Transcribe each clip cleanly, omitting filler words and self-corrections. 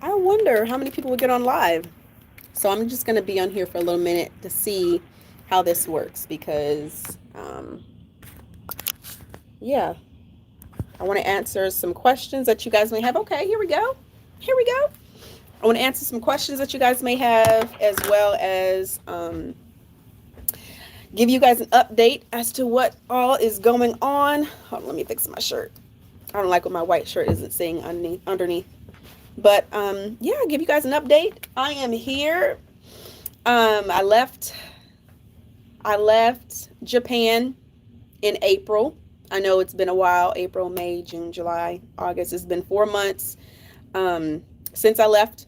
I wonder how many people will get on live. So I'm just going to be on here for a little minute to see how this works because, yeah, I want to answer some questions that you guys may have. Okay, here we go. Here we go. I want to answer some questions that you guys may have, as well as give you guys an update as to what all is going on. Hold on, let me fix my shirt. I don't like what my white shirt isn't saying underneath. But yeah, give you guys an update. I am here. I left Japan in April. I know it's been a while. April, May, June, July, August. It's been 4 months since I left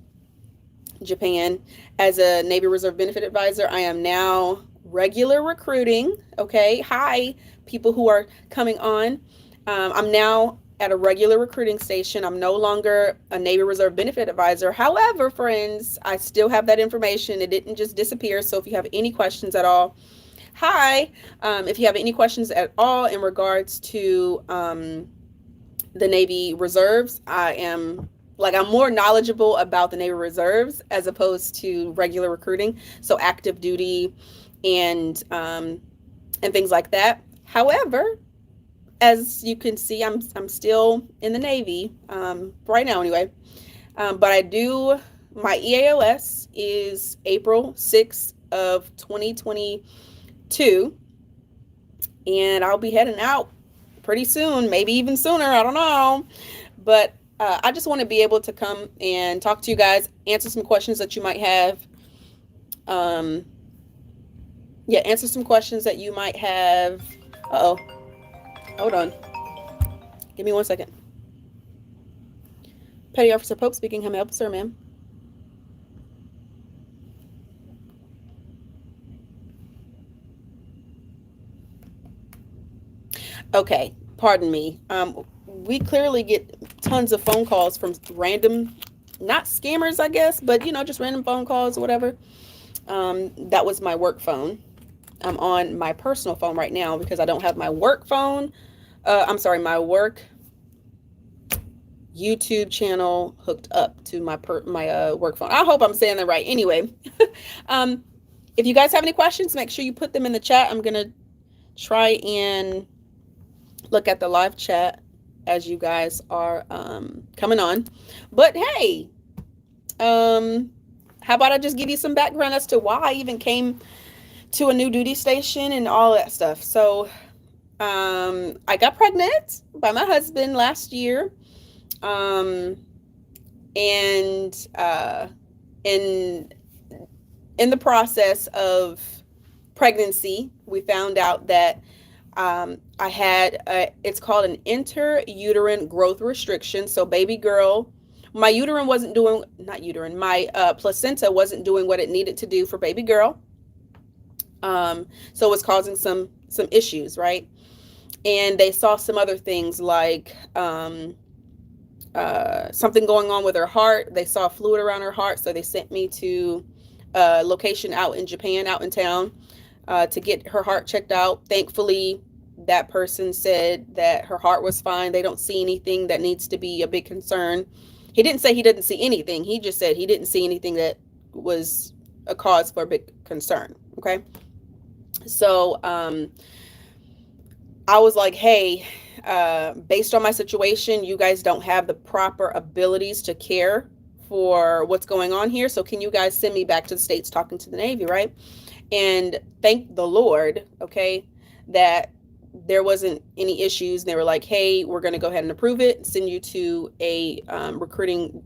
Japan as a Navy Reserve Benefit Advisor. I am now regular recruiting. Okay. Hi, people who are coming on. I'm now at a regular recruiting station. I'm no longer a Navy Reserve Benefit Advisor. However, friends, I still have that information. It didn't just disappear. So if you have any questions at all, hi. If you have any questions at all in regards to the Navy Reserves, I'm more knowledgeable about the Navy Reserves as opposed to regular recruiting, so active duty and things like that. However, as you can see, I'm still in the Navy right now anyway. But I do my EAOS is April 6th of 2022, and I'll be heading out pretty soon, maybe even sooner. I don't know, but I just want to be able to come and talk to you guys, answer some questions that you might have. Um, yeah, answer some questions that you might have. Uh oh, hold on. Give me 1 second. Petty Officer Pope speaking. How may I help, sir, ma'am? Okay, pardon me. We clearly get tons of phone calls from random, not scammers, I guess, but just random phone calls or whatever. That was my work phone. I'm on my personal phone right now because I don't have my work phone. I'm sorry, my work YouTube channel hooked up to my work phone. I hope I'm saying that right. Anyway, um, if you guys have any questions, make sure you put them in the chat. I'm gonna try and look at the live chat as you guys are coming on. But hey, how about I just give you some background as to why I even came to a new duty station and all that stuff. So I got pregnant by my husband last year. Um, and in the process of pregnancy, we found out that I had it's called an interuterine growth restriction. So baby girl, my uterine wasn't doing not uterine, my placenta wasn't doing what it needed to do for baby girl. So it was causing some issues, right? And they saw some other things like something going on with her heart. They saw fluid around her heart, so they sent me to a location out in Japan, out in town, to get her heart checked out. Thankfully, that person said that her heart was fine. They don't see anything that needs to be a big concern. He didn't say he didn't see anything. He just said he didn't see anything that was a cause for a big concern. Okay. So I was like, hey, based on my situation, you guys don't have the proper abilities to care for what's going on here. So can you guys send me back to the States talking to the Navy, right? And thank the Lord, okay, that there wasn't any issues. They were like, hey, we're going to go ahead and approve it, send you to a recruiting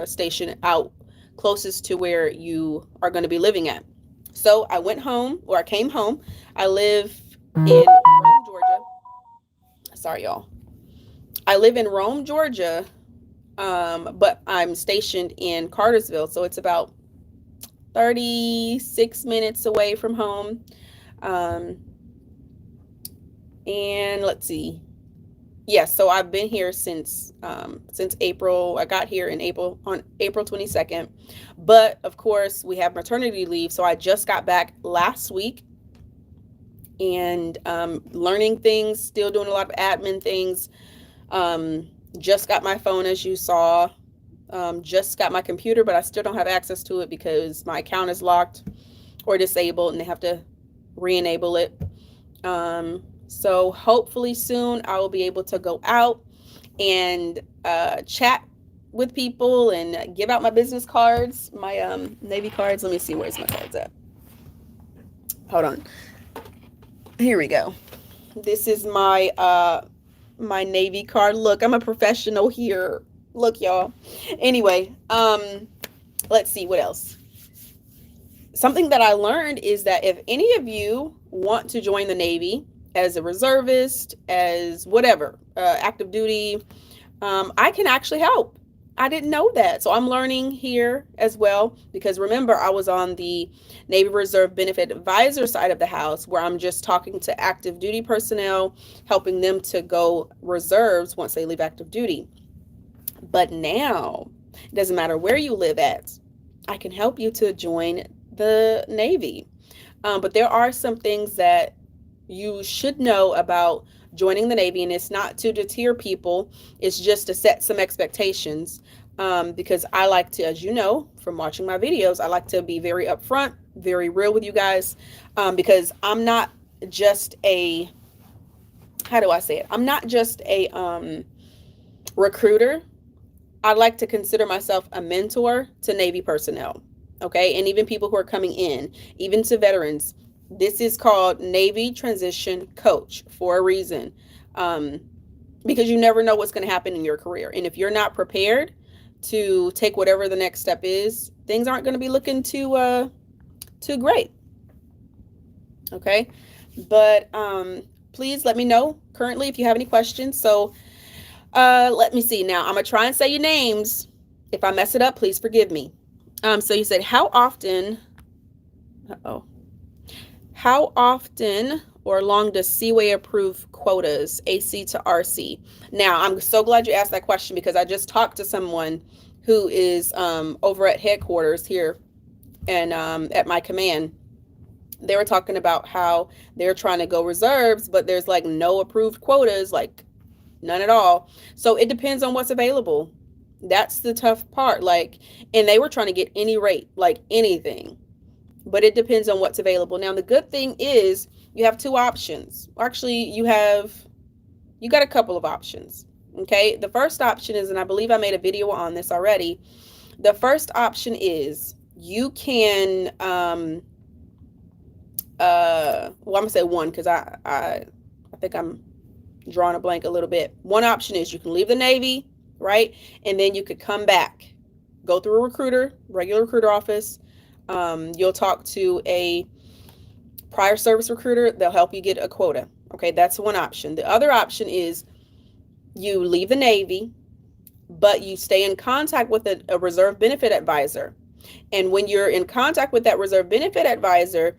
station out closest to where you are going to be living at. So I went home, or I came home. I live in Rome, Georgia. Sorry, y'all. I live in Rome, Georgia, but I'm stationed in Cartersville, so it's about 36 minutes away from home. And let's see. Yes, so I've been here since April. I got here in April, on April 22nd. But of course, we have maternity leave, so I just got back last week, and learning things, still doing a lot of admin things. Just got my phone, as you saw. Just got my computer, but I still don't have access to it because my account is locked or disabled and they have to re-enable it. So hopefully soon I will be able to go out and chat with people and give out my business cards, my Navy cards. Let me see, where's my cards at? Hold on. Here we go. This is my my Navy card. Look, I'm a professional here. Look, y'all. Anyway, let's see what else. Something that I learned is that if any of you want to join the Navy as a reservist, as whatever, active duty, I can actually help. I didn't know that. So I'm learning here as well, because remember, I was on the Navy Reserve Benefit Advisor side of the house, where I'm just talking to active duty personnel, helping them to go reserves once they leave active duty. But now, it doesn't matter where you live at, I can help you to join the Navy. But there are some things that you should know about joining the Navy, and it's not to deter people, it's just to set some expectations, because I like to, as you know from watching my videos, I like to be very upfront, very real with you guys, because I'm not just a, how do I say it? I'm not just a recruiter. I like to consider myself a mentor to Navy personnel, okay? And even people who are coming in, even to veterans. This is called Navy Transition Coach for a reason, because you never know what's going to happen in your career. And if you're not prepared to take whatever the next step is, things aren't going to be looking too great. Okay, but please let me know currently if you have any questions. So let me see. Now I'm gonna try and say your names. If I mess it up, please forgive me. So you said, how often? How often or long does Seaway approve quotas, AC to RC? Now, I'm so glad you asked that question, because I just talked to someone who is over at headquarters here and at my command. They were talking about how they're trying to go reserves, but there's like no approved quotas, like none at all. So it depends on what's available. That's the tough part. Like, and they were trying to get any rate, like anything. But it depends on what's available. Now, the good thing is you have two options. Actually, you got a couple of options. Okay. The first option is, and I believe I made a video on this already. The first option is you can, well, I'm gonna say one, because I think I'm drawing a blank a little bit. One option is you can leave the Navy, right? And then you could come back, go through a recruiter, regular recruiter office. You'll talk to a prior service recruiter. They'll help you get a quota. Okay, that's one option. The other option is you leave the Navy, but you stay in contact with a reserve benefit advisor. And when you're in contact with that reserve benefit advisor,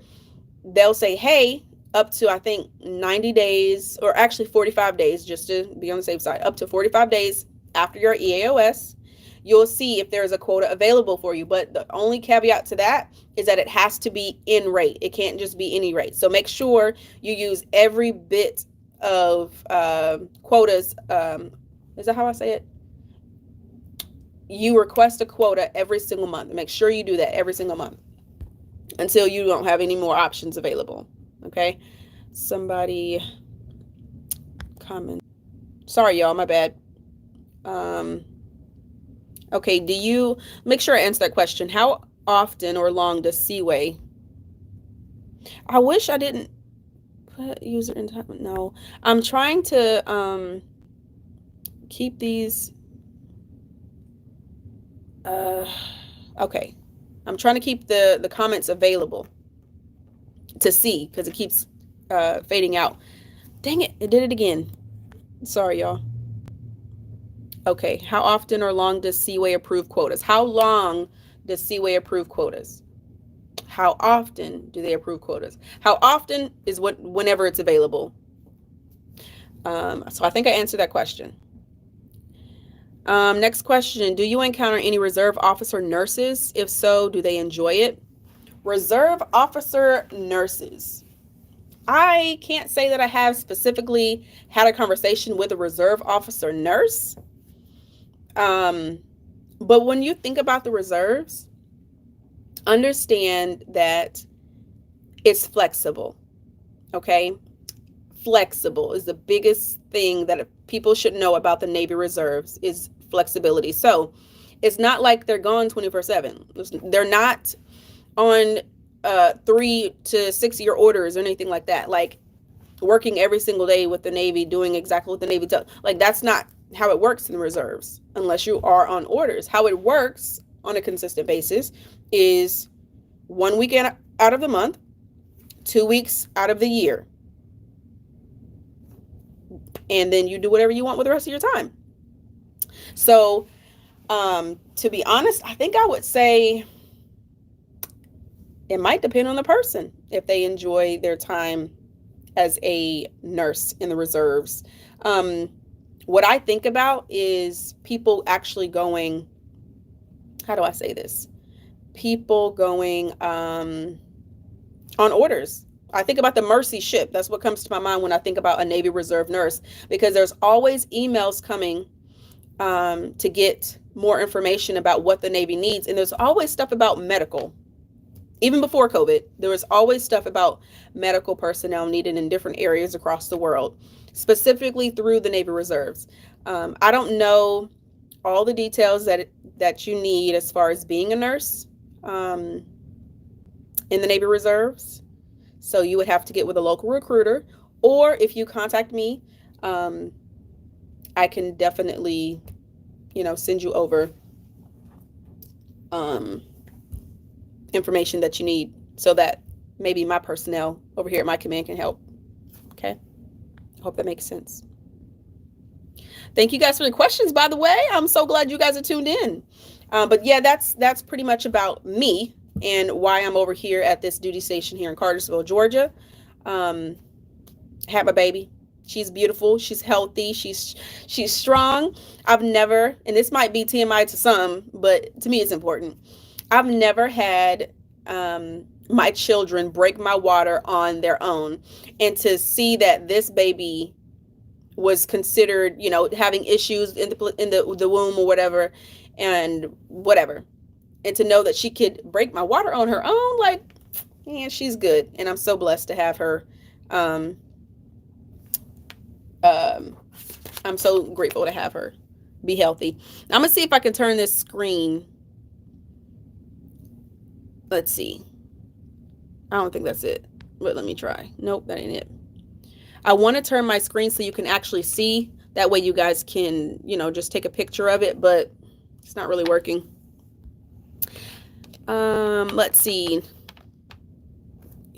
they'll say, hey, up to, I think, 90 days, or actually 45 days, just to be on the safe side, up to 45 days after your EAOS, you'll see if there's a quota available for you. But the only caveat to that is that it has to be in rate. It can't just be any rate. So make sure you use every bit of quotas. Is that how I say it? You request a quota every single month. Make sure you do that every single month until you don't have any more options available. Okay. Somebody comment. Sorry, y'all. My bad. Okay, do you, make sure I answer that question. How often or long does Seaway? I wish I didn't put user in time. No, I'm trying to keep these. Okay, I'm trying to keep the comments available to see, because it keeps fading out. Dang it, it did it again. Sorry, y'all. Okay, how often or long does Seaway approve quotas? How long does Seaway approve quotas? How often do they approve quotas? How often is whenever it's available. So I think I answered that question. Next question, do you encounter any reserve officer nurses? If so, do they enjoy it? Reserve officer nurses. I can't say that I have specifically had a conversation with a reserve officer nurse. But when you think about the reserves, understand that it's flexible. Okay? Flexible is the biggest thing that people should know about the Navy Reserves is flexibility. So it's not like they're gone 24/7. They're not on 3 to 6 year orders or anything like that. Like working every single day with the Navy, doing exactly what the Navy does. Like that's not how it works in the reserves unless you are on orders. How it works on a consistent basis is 1 weekend out of the month, 2 weeks out of the year. And then you do whatever you want with the rest of your time. So, to be honest, I think I would say it might depend on the person if they enjoy their time as a nurse in the reserves. What I think about is people actually going, how do I say this? People going on orders. I think about the Mercy ship. That's what comes to my mind when I think about a Navy Reserve nurse, because there's always emails coming to get more information about what the Navy needs. And there's always stuff about medical. Even before COVID, there was always stuff about medical personnel needed in different areas across the world, specifically through the Navy Reserves. I don't know all the details that you need as far as being a nurse in the Navy Reserves. So you would have to get with a local recruiter, or if you contact me, I can definitely, send you over information that you need so that maybe my personnel over here at my command can help. Okay. I hope that makes sense. Thank you guys for the questions, by the way. I'm so glad you guys are tuned in. But yeah, that's pretty much about me and why I'm over here at this duty station here in Cartersville, Georgia. Had my baby. She's beautiful. She's healthy. She's strong. I've never, and this might be TMI to some, but to me it's important. I've never had my children break my water on their own, and to see that this baby was considered, having issues in the womb or whatever, and to know that she could break my water on her own, like, yeah, she's good, and I'm so blessed to have her. I'm so grateful to have her be healthy. I'm gonna see if I can turn this screen. Let's see. I don't think that's it, but let me try. Nope, that ain't it. I want to turn my screen so you can actually see. That way you guys can, just take a picture of it, but it's not really working. Let's see. You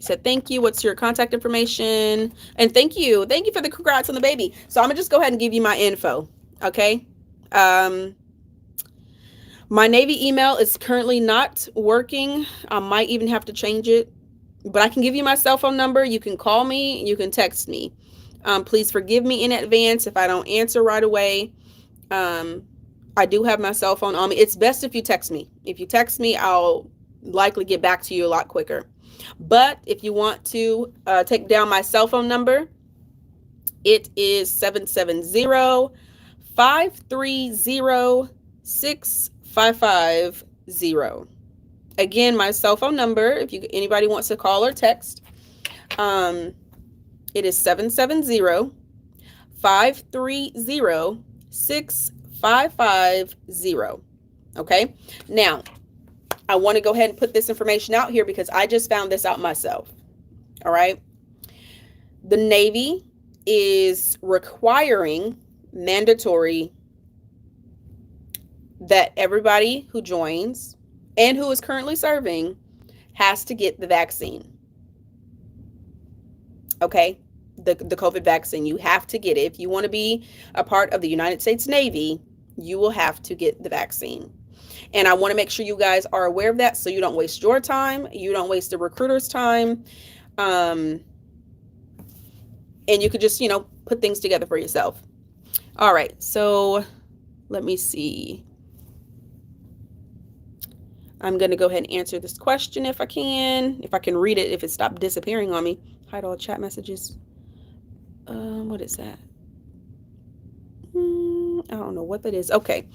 said, thank you. What's your contact information? And thank you. Thank you for the congrats on the baby. So I'm gonna just go ahead and give you my info. Okay. My Navy email is currently not working. I might even have to change it, but I can give you my cell phone number. You can call me, you can text me. Please forgive me in advance if I don't answer right away. I do have my cell phone on me. It's best if you text me. If you text me, I'll likely get back to you a lot quicker. But if you want to take down my cell phone number, it is 770-530-6550. Again, my cell phone number, if anybody wants to call or text, it is 770-530-6550. Okay. Now, I want to go ahead and put this information out here because I just found this out myself. All right. The Navy is requiring mandatory that everybody who joins and who is currently serving has to get the vaccine. Okay. The COVID vaccine, you have to get it. If you want to be a part of the United States Navy, you will have to get the vaccine. And I want to make sure you guys are aware of that so you don't waste your time. You don't waste the recruiter's time. And you could just, put things together for yourself. All right. So let me see. I'm going to go ahead and answer this question if I can read it, if it stopped disappearing on me. Hide all chat messages. What is that? I don't know what that is. Okay.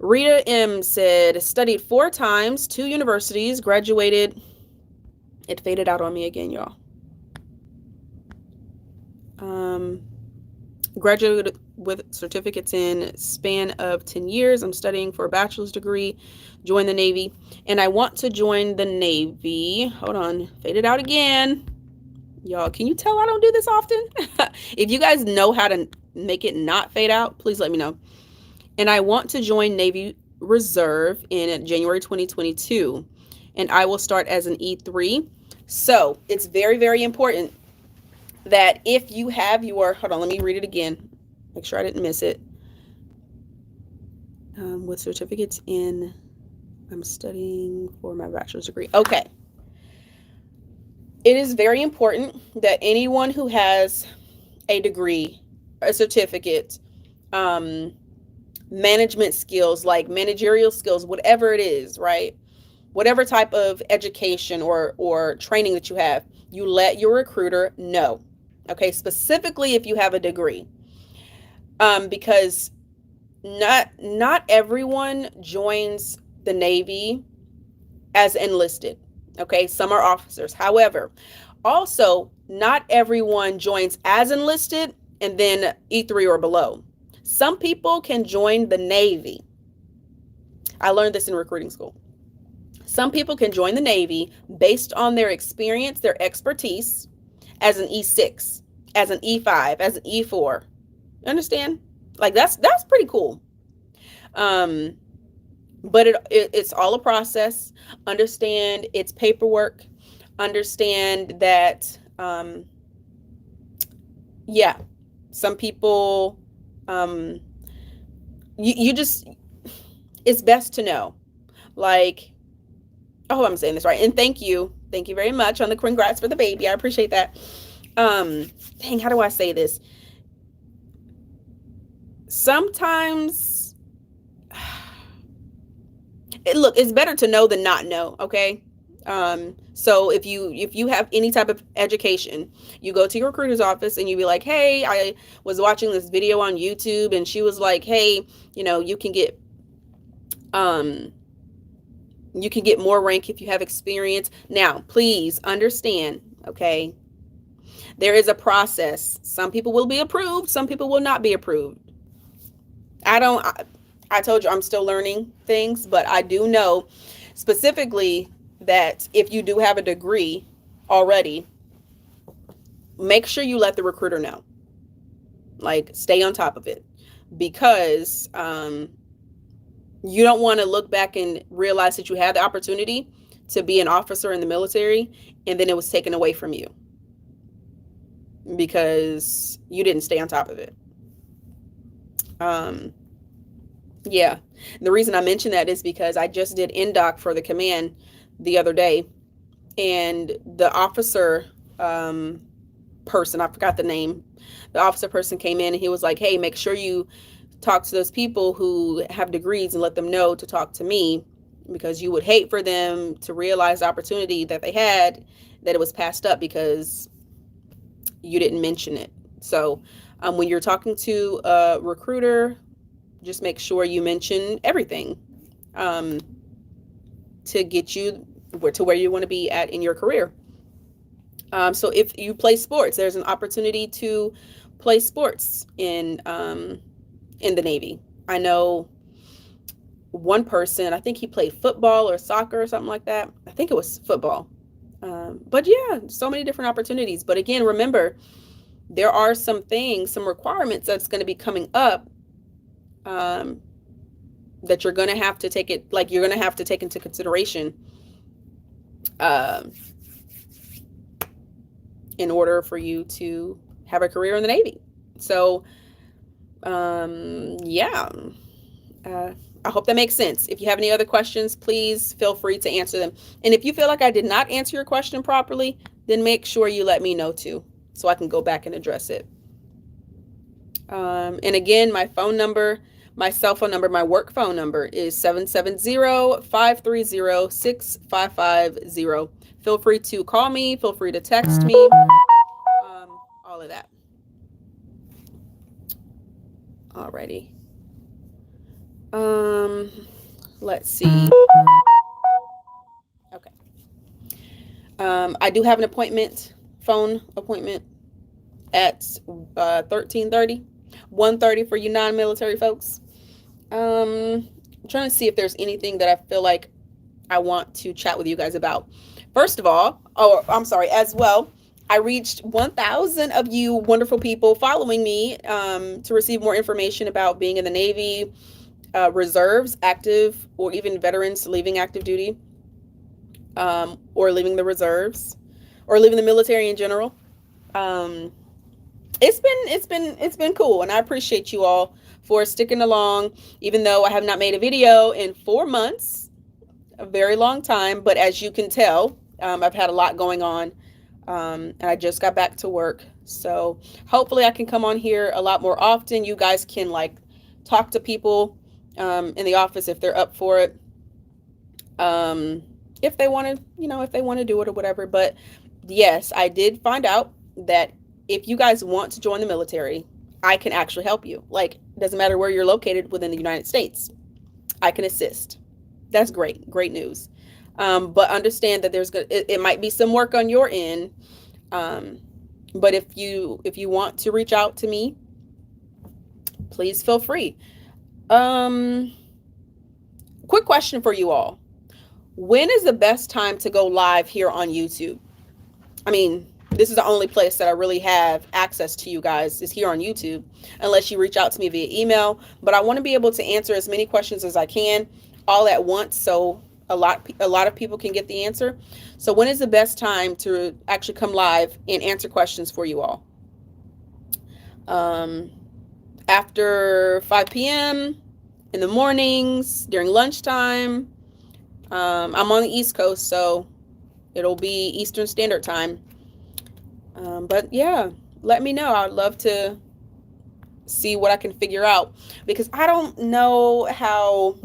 Rita M said, studied 4 times, 2 universities, graduated. It faded out on me again, y'all. Graduated with certificates in span of 10 years. I'm studying for a bachelor's degree, join the Navy, and I want to join the Navy. Hold on, faded out again. Y'all, can you tell I don't do this often? If you guys know how to make it not fade out, please let me know. And I want to join Navy Reserve in January 2022, and I will start as an E3. So it's very, very important that if you have your, hold on, let me read it again. Make sure I didn't miss it. With certificates in, I'm studying for my bachelor's degree. Okay. It is very important that anyone who has a degree, a certificate, management skills, like managerial skills, whatever it is, right? Whatever type of education or training that you have, you let your recruiter know. Okay, specifically if you have a degree, because not everyone joins the Navy as enlisted. Okay, some are officers. However, also not everyone joins as enlisted and then E3 or below. Some people can join the Navy. I learned this in recruiting school. Some people can join the Navy based on their experience, their expertise, as an E6, as an E5, as an E4. Understand? Like that's pretty cool. But it's all a process. Understand it's paperwork. Understand that yeah, some people you just, it's best to know. Like, I hope I'm saying this right. And thank you very much on the congrats for the baby. I appreciate that. Dang, how do I say this? Sometimes, look, it's better to know than not know. Okay. So if you have any type of education, you go to your recruiter's office and you be like, hey, I was watching this video on YouTube and she was like, hey, you can get more rank if you have experience. Now, please understand, okay, there is a process. Some people will be approved. Some people will not be approved. I told you I'm still learning things, but I do know specifically that if you do have a degree already, make sure you let the recruiter know. Like, stay on top of it, because you don't want to look back and realize that you had the opportunity to be an officer in the military and then it was taken away from you because you didn't stay on top of it. Yeah. The reason I mention that is because I just did NDOC for the command the other day, and the officer person, I forgot the name, the officer person came in and he was like, hey, make sure you talk to those people who have degrees and let them know to talk to me, because you would hate for them to realize the opportunity that they had, that it was passed up because you didn't mention it. So when you're talking to a recruiter, just make sure you mention everything to get you to where you want to be at in your career. So if you play sports, there's an opportunity to play sports in the Navy. I know one person, I think he played football or soccer or something like that. I think it was football. But yeah, so many different opportunities. But again, remember, there are some requirements that's going to be coming up that you're going to have to take into consideration in order for you to have a career in the Navy. So yeah, I hope that makes sense. If you have any other questions, please feel free to answer them. And if you feel like I did not answer your question properly, then make sure you let me know too, so I can go back and address it. And again, my phone number, my cell phone number, my work phone number is 770-530-6550. Feel free to call me, feel free to text me, all of that. Alrighty. Let's see. Okay. I do have an appointment, phone appointment at 13:30, 1:30 for you non-military folks. I'm trying to see if there's anything that I feel like I want to chat with you guys about. First of all, oh, I'm sorry, as well, I reached 1,000 of you wonderful people following me to receive more information about being in the Navy, reserves, active, or even veterans leaving active duty, or leaving the reserves, or leaving the military in general. Um, it's been cool, and I appreciate you all for sticking along, even though I have not made a video in 4 months, a very long time. But as you can tell, I've had a lot going on, and I just got back to work. So hopefully I can come on here a lot more often. You guys can like talk to people in the office if they're up for it. If they want to, if they want to do it or whatever. But yes, I did find out that if you guys want to join the military, I can actually help you. Like, it doesn't matter where you're located within the United States. I can assist. That's great. Great news. But understand that it might be some work on your end. But if you want to reach out to me, please feel free. Quick question for you all. When is the best time to go live here on YouTube? I mean, this is the only place that I really have access to you guys, is here on YouTube, unless you reach out to me via email. But I want to be able to answer as many questions as I can all at once, so a lot of people can get the answer. So when is the best time to actually come live and answer questions for you all? After 5 p.m., in the mornings, during lunchtime. I'm on the East Coast, so it'll be Eastern Standard Time. But yeah, let me know. I'd love to see what I can figure out, because I don't know how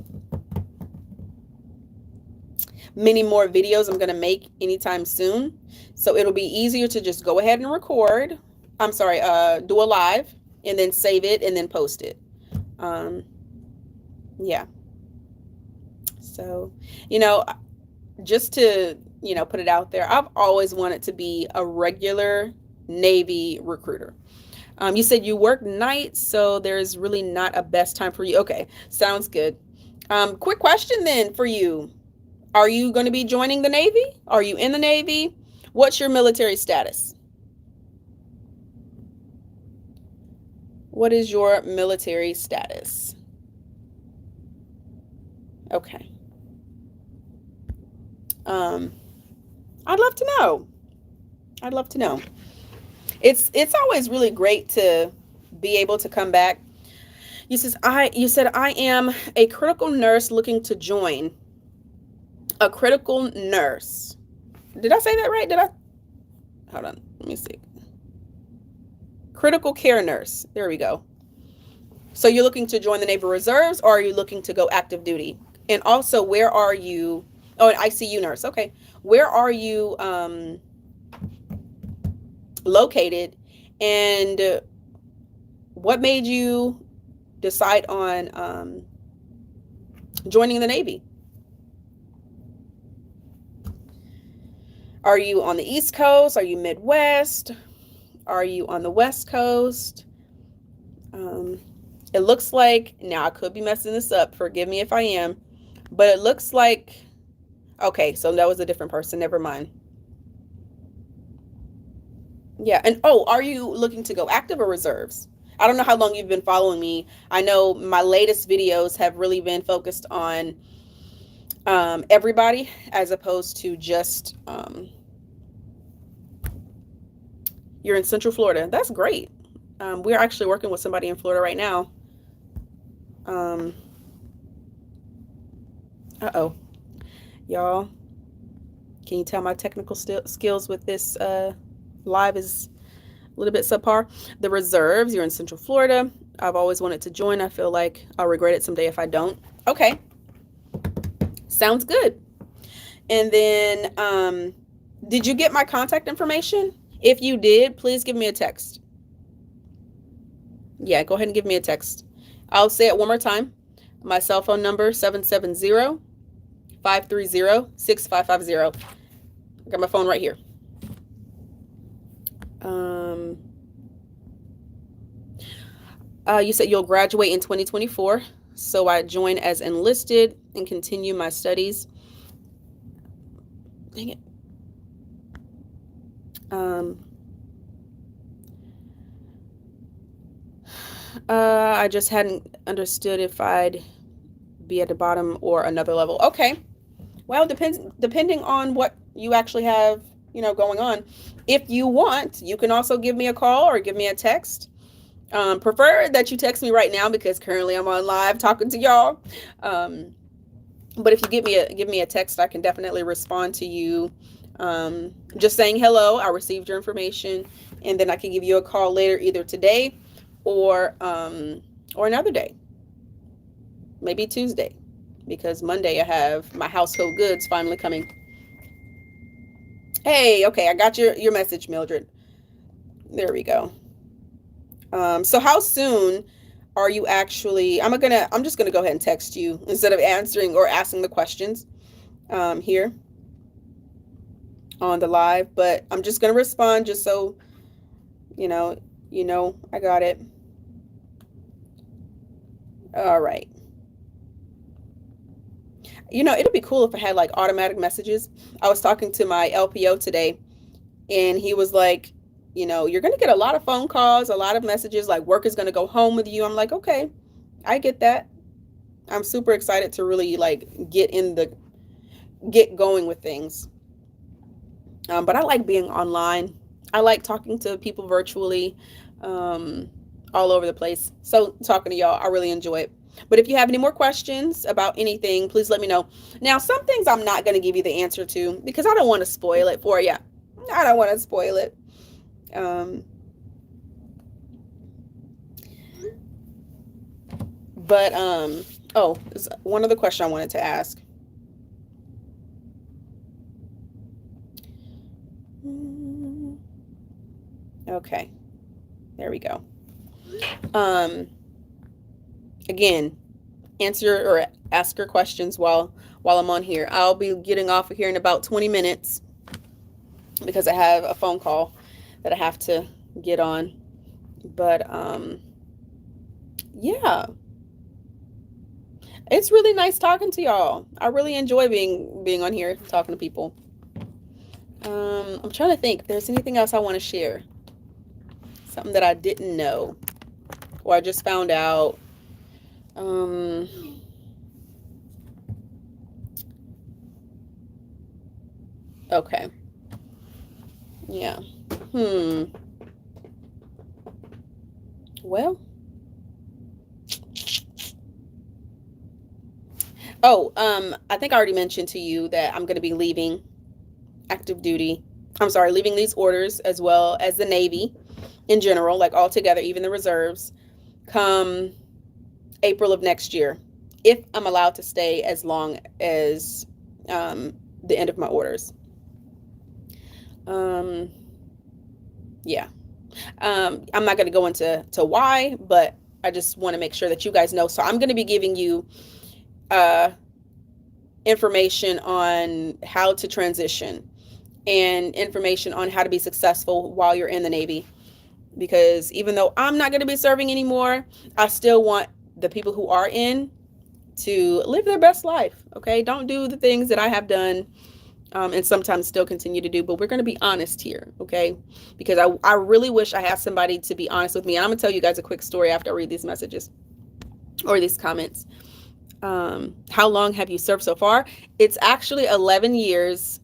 many more videos I'm going to make anytime soon. So it'll be easier to just go ahead and record. I'm sorry, do a live and then save it and then post it. Yeah. So, just to, put it out there, I've always wanted to be a regular Navy recruiter. You said you work nights, so there's really not a best time for you. Okay, sounds good. Quick question then for you. Are you going to be joining the Navy? Are you in the Navy? What's your military status? What is your military status? Okay. I'd love to know. I'd love to know. It's always really great to be able to come back. You said I am a critical nurse looking to join. A critical nurse. Did I say that right? Hold on. Let me see. Critical care nurse. There we go. So you're looking to join the Navy Reserves, or are you looking to go active duty? And also, where are you? Oh, an ICU nurse. Okay. Where are you located, and what made you decide on joining the Navy? Are you on the East Coast? Are you Midwest? Are you on the West Coast? It looks like, now I could be messing this up, forgive me if I am, but it looks like, okay, so that was a different person, never mind. Yeah, and are you looking to go active or reserves? I don't know how long you've been following me. I know my latest videos have really been focused on everybody, as opposed to just, you're in Central Florida. That's great. We're actually working with somebody in Florida right now. Y'all, can you tell my technical skills with this live is a little bit subpar? The Reserves, you're in Central Florida. I've always wanted to join. I feel like I'll regret it someday if I don't. Okay. Sounds good. And then, did you get my contact information? If you did, please give me a text. Yeah, go ahead and give me a text. I'll say it one more time. My cell phone number, 770-530-6550. I got my phone right here. You said you'll graduate in 2024, so I join as enlisted and continue my studies. Dang it. I just hadn't understood if I'd be at the bottom or another level. Okay. Well, depending on what you actually have, going on. If you want, you can also give me a call or give me a text. Prefer that you text me right now because currently I'm on live talking to y'all. But if you give me a text, I can definitely respond to you. Just saying hello, I received your information, and then I can give you a call later, either today or another day, maybe Tuesday, because Monday I have my household goods finally coming. Hey, okay, I got your message, Mildred. There we go. So how soon are you actually? I'm just gonna go ahead and text you instead of answering or asking the questions here on the live. But I'm just gonna respond just so you know I got it. All right. It'd be cool if I had like automatic messages. I was talking to my LPO today, and he was like, you're going to get a lot of phone calls, a lot of messages, like work is going to go home with you. I'm like, okay, I get that. I'm super excited to really like get going with things. But I like being online. I like talking to people virtually, all over the place. So talking to y'all, I really enjoy it. But if you have any more questions about anything, please let me know. Now, some things I'm not going to give you the answer to because I don't want to spoil it for you. I don't want to spoil it. There's one other question I wanted to ask. Okay, there we go. Again, answer or ask your questions while I'm on here. I'll be getting off of here in about 20 minutes because I have a phone call that I have to get on. But yeah, it's really nice talking to y'all. I really enjoy being on here talking to people. I'm trying to think if there's anything else I want to share. Something that I didn't know or I just found out. Okay. Yeah. Well. I think I already mentioned to you that I'm going to be leaving active duty. Leaving these orders as well as the Navy in general, like all together, even the reserves, come April of next year, if I'm allowed to stay as long as the end of my orders. Yeah. I'm not going to go into why, but I just want to make sure that you guys know. So I'm going to be giving you information on how to transition and information on how to be successful while you're in the Navy. Because even though I'm not going to be serving anymore, I still want the people who are in to live their best life. Okay. Don't do the things that I have done and sometimes still continue to do, but we're going to be honest here. Okay. Because I really wish I had somebody to be honest with me. And I'm going to tell you guys a quick story after I read these messages or these comments. How long have you served so far? It's actually 11 years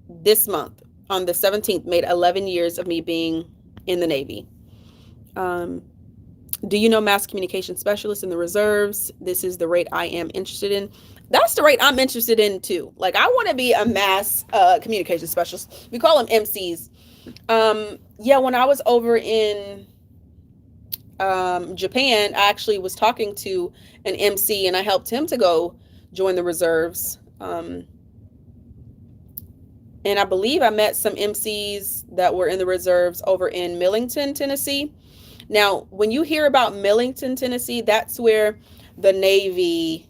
this month. On the 17th, made 11 years of me being in the Navy. Do you know mass communication specialist in the reserves? This is the rate I am interested in. That's the rate I'm interested in too. Like I want to be a mass communication specialist. We call them MCs. Yeah, when I was over in Japan, I actually was talking to an MC and I helped him to go join the reserves. And I believe I met some MCs that were in the reserves over in Millington, Tennessee. Now, when you hear about Millington, Tennessee, that's where the Navy,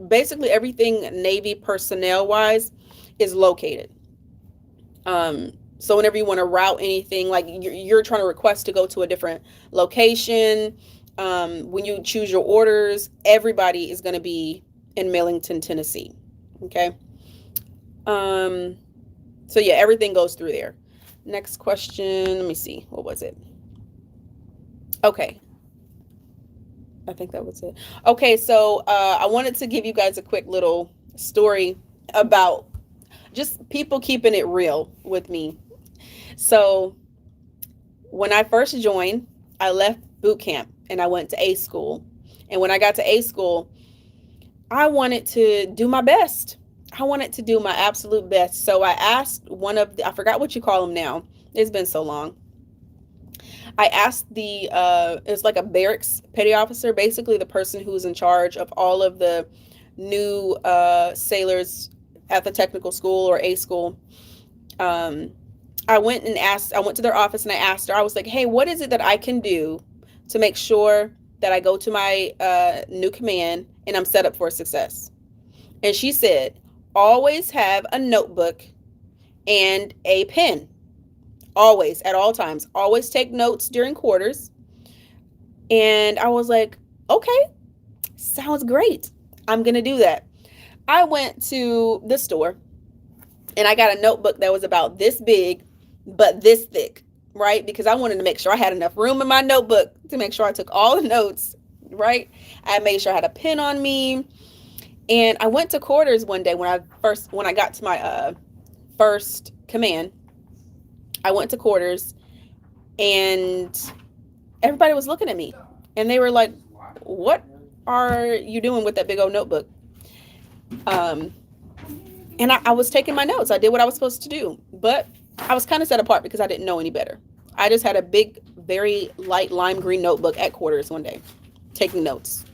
basically everything Navy personnel wise is located. So whenever you want to route anything, like you're trying to request to go to a different location, when you choose your orders, everybody is going to be in Millington, Tennessee. Okay. So yeah, everything goes through there. Next question. Let me see. What was it? Okay. I think that was it. Okay. So, I wanted to give you guys a quick little story about just people keeping it real with me. So when I first joined, I left boot camp and I went to A school. And when I got to A school, I wanted to do my best. I wanted to do my absolute best. So I asked one of the, I forgot what you call them now. It's been so long. I asked it's like a barracks petty officer, basically the person who's in charge of all of the new sailors at the technical school or A school. I went to their office and I asked her, I was like, hey, what is it that I can do to make sure that I go to my new command and I'm set up for success? And she said, always have a notebook and a pen. Always, at all times. Always take notes during quarters. And I was like, okay, sounds great. I'm going to do that. I went to the store and I got a notebook that was about this big, but this thick, right? Because I wanted to make sure I had enough room in my notebook to make sure I took all the notes, right? I made sure I had a pen on me. And I went to quarters one day when I got to my first command. I went to quarters and everybody was looking at me and they were like, what are you doing with that big old notebook? And I was taking my notes. I did what I was supposed to do, but I was kind of set apart because I didn't know any better. I just had a big, very light lime green notebook at quarters one day, taking notes.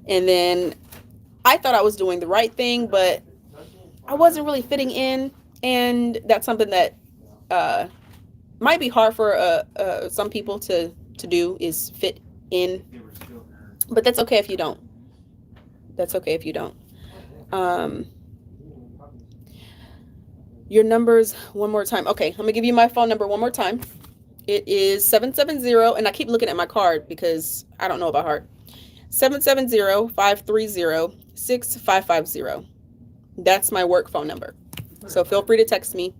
And then I thought I was doing the right thing, but I wasn't really fitting in. And that's something that might be hard for some people to do, is fit in. But that's okay if you don't. That's okay if you don't. Your numbers one more time. Okay, I'm gonna give you my phone number one more time. It is 770, and I keep looking at my card because I don't know about heart. 770-530-6550. That's my work phone number. So feel free to text me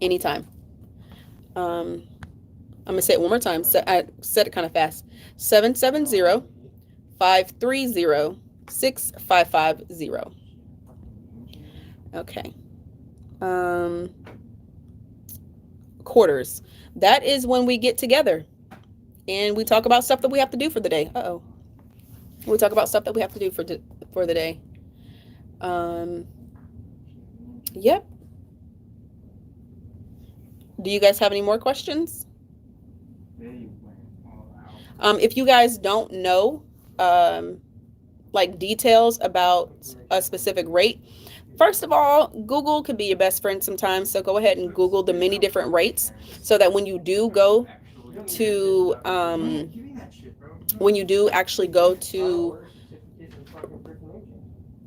anytime. I'm gonna say it one more time. I said it kind of fast. 770-530-6550. Okay. Quarters. That is when we get together and we talk about stuff that we have to do for the day. We talk about stuff that we have to do for the day. Yep. Do you guys have any more questions? If you guys don't know, like details about a specific rate, first of all, Google can be your best friend sometimes. So go ahead and Google the many different rates so that when you do go to,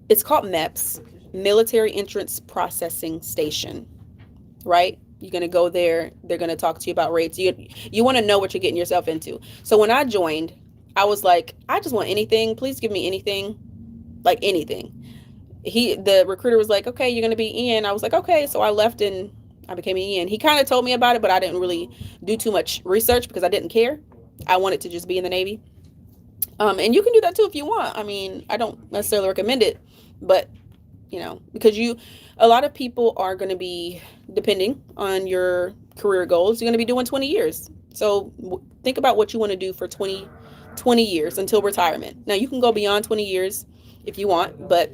it's called MEPS, Military Entrance Processing Station, right? You're going to go there. They're going to talk to you about rates. You want to know what you're getting yourself into. So when I joined, I was like, I just want anything. Please give me anything, like anything. The recruiter was like, okay, you're going to be Ian. I was like, okay. So I left and I became Ian. He kind of told me about it, but I didn't really do too much research because I didn't care. I wanted to just be in the Navy. And you can do that too if you want. I mean, I don't necessarily recommend it, but because a lot of people are going to be, depending on your career goals, you're going to be doing 20 years. So think about what you want to do for 20 years until retirement. Now you can go beyond 20 years if you want, but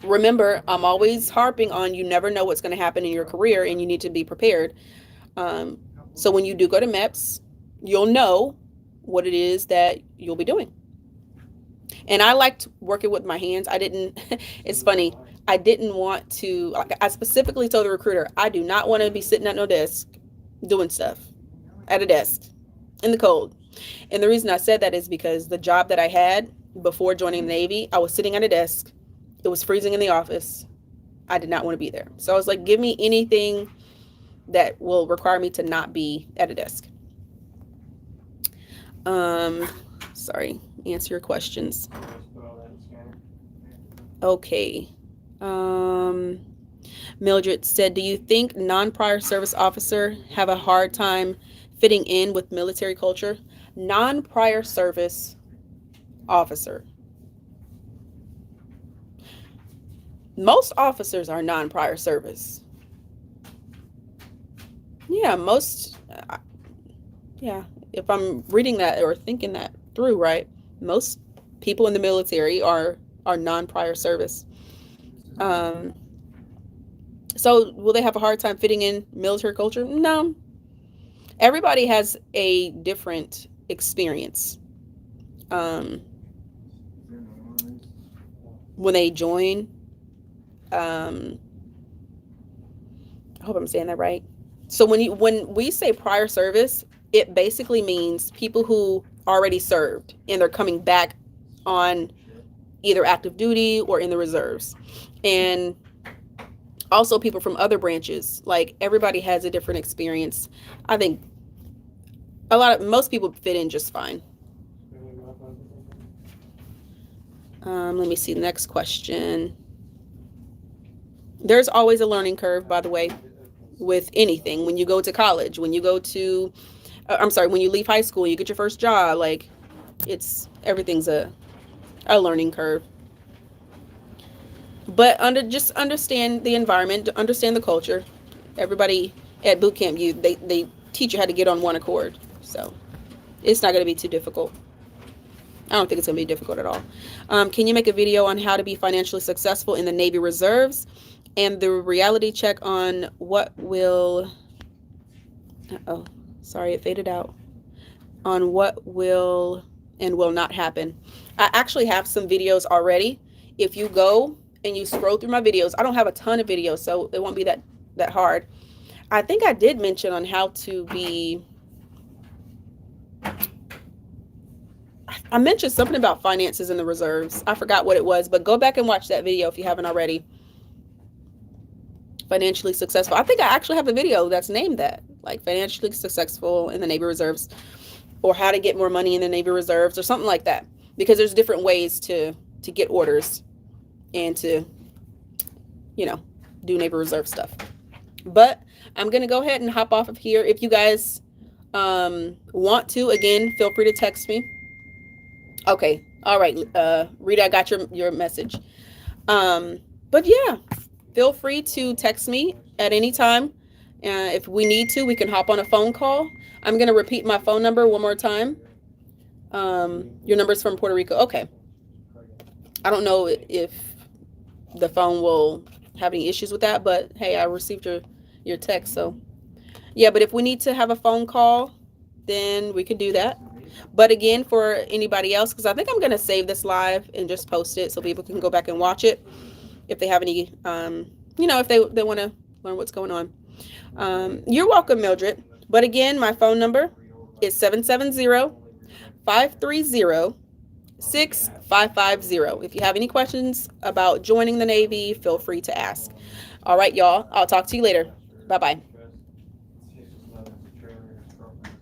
remember, I'm always harping on, you never know what's going to happen in your career and you need to be prepared. So when you do go to MEPS, you'll know what it is that you'll be doing. And I liked working with my hands. It's funny. I didn't want to, I specifically told the recruiter, I do not want to be sitting at no desk doing stuff at a desk in the cold. And the reason I said that is because the job that I had before joining the Navy, I was sitting at a desk. It was freezing in the office. I did not want to be there. So I was like, give me anything that will require me to not be at a desk. Sorry, answer your questions. Okay. Mildred said, do you think non-prior service officer have a hard time fitting in with military culture? Non-prior service officer. Most officers are non-prior service. Yeah, if I'm reading that or thinking that through, right, most people in the military are non-prior service. So will they have a hard time fitting in military culture? No. Everybody has a different experience. When they join, I hope I'm saying that right. So when we say prior service, it basically means people who already served and they're coming back on either active duty or in the reserves. And also people from other branches. Like, everybody has a different experience. I think most people fit in just fine. Let me see the next question. There's always a learning curve, by the way, with anything. When you go to college, when you when you leave high school, you get your first job, like, everything's a learning curve. But just understand the environment, understand the culture. Everybody at boot camp, they teach you how to get on one accord. So it's not going to be too difficult. I don't think it's going to be difficult at all. Can you make a video on how to be financially successful in the Navy Reserves and the reality check on what will, sorry, it faded out, on what will and will not happen. I actually have some videos already. If you go and you scroll through my videos, I don't have a ton of videos, so it won't be that hard. I think I did mention on how to be, I mentioned something about finances in the reserves. I forgot what it was, but go back and watch that video if you haven't already. Financially successful. I think I actually have a video that's named that, like financially successful in the Navy Reserves, or how to get more money in the Navy Reserves, or something like that, because there's different ways to get orders and to, do Navy Reserve stuff. But I'm going to go ahead and hop off of here. If you guys want to, again, feel free to text me. Okay. All right. Rita, I got your message. But yeah, feel free to text me at any time. If we need to, we can hop on a phone call. I'm going to repeat my phone number one more time. Your number's from Puerto Rico. Okay. I don't know if the phone will have any issues with that, but hey, I received your text. So yeah, but if we need to have a phone call, then we can do that. But again, for anybody else, because I think I'm going to save this live and just post it so people can go back and watch it if they have any, if they want to learn what's going on. You're welcome, Mildred. But again, my phone number is 770-530-6550. If you have any questions about joining the Navy, feel free to ask. All right, y'all. I'll talk to you later. Bye-bye.